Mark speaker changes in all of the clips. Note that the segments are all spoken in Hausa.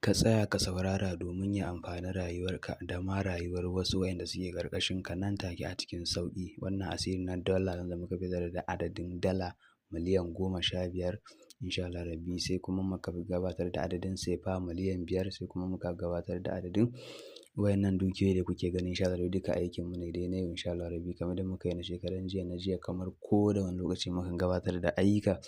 Speaker 1: ka tsaya ka saurara domin ya amfani rayuwarka da ma rayuwar wasu wayanda suke ƙarƙashinka nan take a cikin sauƙi. Wannan asiri na dala da muka fitar da adadin dala miliyan 15 insha Allah rabbi, sai kuma muka gabatar da adadin sefa miliyan 5, sai kuma muka gabatar da adadin wayannan dukiyoyi da kuke gani insha Allah duka aikinmu ne dai na yau insha Allah rabbi, kamar da muka yi na shekaran jiya na jiya kamar ko da wani lokaci mukan gabatar da ayyuka.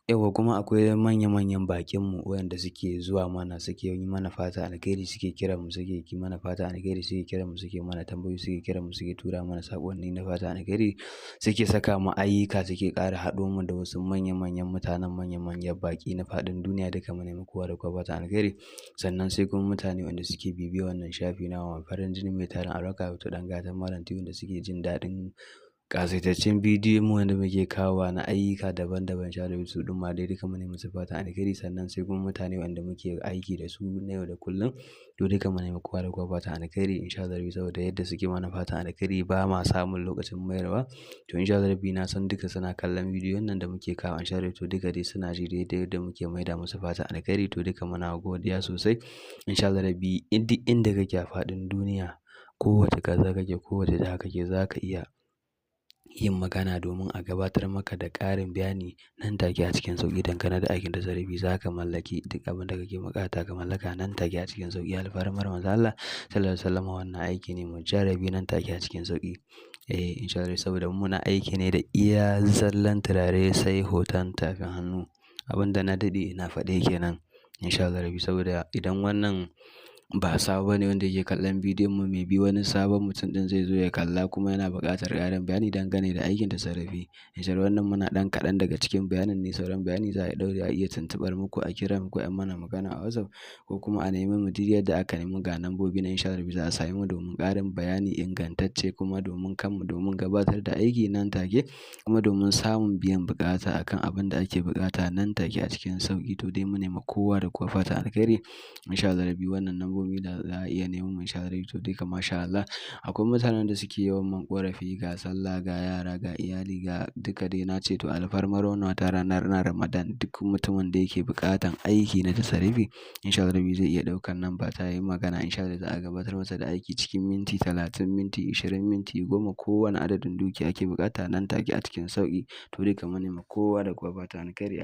Speaker 1: Yauwa kuma akwai manya-manyan baƙinmu wayanda suke zuwa mana suke yi mana fata alheri, suke kiran mu suke yi mana fata alheri, suke kiran mu suke mana tambayoyi, suke kiran mu suke tura mana saƙonni na fata alheri, suke saka mu ayyuka, suke ƙara haɗo mu da wasu manya-manyan mutanen manya-manyan baƙi na faɗin duniya duka mu nemi kowa da kowa fata alheri. Sannan sai kuma mutane wanda suke bibiye wannan shafi nawa farin jini mai tarin albarka wato ɗan gatan Malam Tv, wanda suke jin daɗin ƙasaitaccen bidiyon mu wanda muke kawowa na ayyuka daban-daban insha Allah su ɗin ma dai duka mu nemi musu fatan alheri. Sannan sai kuma mutane wanda muke aiki da su na yau da kullum to duka mu nemi kowa da kowa fatan alheri insha Allah, saboda yadda suke mana fatan alheri ba ma samun lokacin mayarwa. To insha Allah na san duka suna kallon bidiyon nan da muke kawo insha Allah, to duka dai suna ji daidai yadda muke maida musu fatan alheri, to duka muna godiya sosai insha Allah rabbi. Inda kake a faɗin duniya, kowace ƙasa kake, kowace jiha kake, za ka iya yin magana domin a gabatar maka da ƙarin bayani nan take a cikin sauƙi dangane da aikin da zarafi. Za ka mallaki duk abin da kake buƙata ka mallaka nan take a cikin sauƙi. Alfarmar Manzon Allah sallallahu alaihi wasallam, wannan aiki ne mujarrabi nan take a cikin sauƙi. Insha Allah saboda muna aiki ne da iya zallan turare sai hoton tafin hannu. Abin da na daɗe ina faɗe kenan insha Allah rabbi, saboda idan wannan ba sabo bane wanda yake kallon bidiyon mu, mai bi wani sabon mutum ɗin zai zo ya kalla kuma yana buƙatar ƙarin bayani dangane da aikin tasarrufi. Insha Allah wannan muna ɗan kaɗan daga cikin bayanin ne, sauran bayani za a ɗaure a iya tuntuɓar muku a kira muku a mana magana a WhatsApp ko kuma a nemi mu duk yadda aka nemi ga lambobi na insha Allah za a same mu domin ƙarin bayani ingantacce kuma domin kanmu domin gabatar da aiki nan take kuma domin samun biyan buƙata akan abin da ake buƙata nan take a cikin sauƙi. To dai mu nemi kowa da kowa fatan alheri insha Allah rabbi. Wannan lambobi da za a iya neman mu insha Allah to duka masha Allah. Akwai mutanen da suke yawan man ƙorafi ga sallah ga yara ga iyali ga duka dai na ce to alfarmar wannan wata ranar na Ramadan duk mutumin da yake buƙatan aiki na tasarrufi insha Allah rabbi zai iya ɗaukan nan ba ta yi magana insha Allah za a gabatar masa da aiki cikin minti 30, minti 20, minti 10, kowane adadin dukiya ake buƙata nan take a cikin sauƙi. To duka mu nemi kowa da kowa fatan alheri.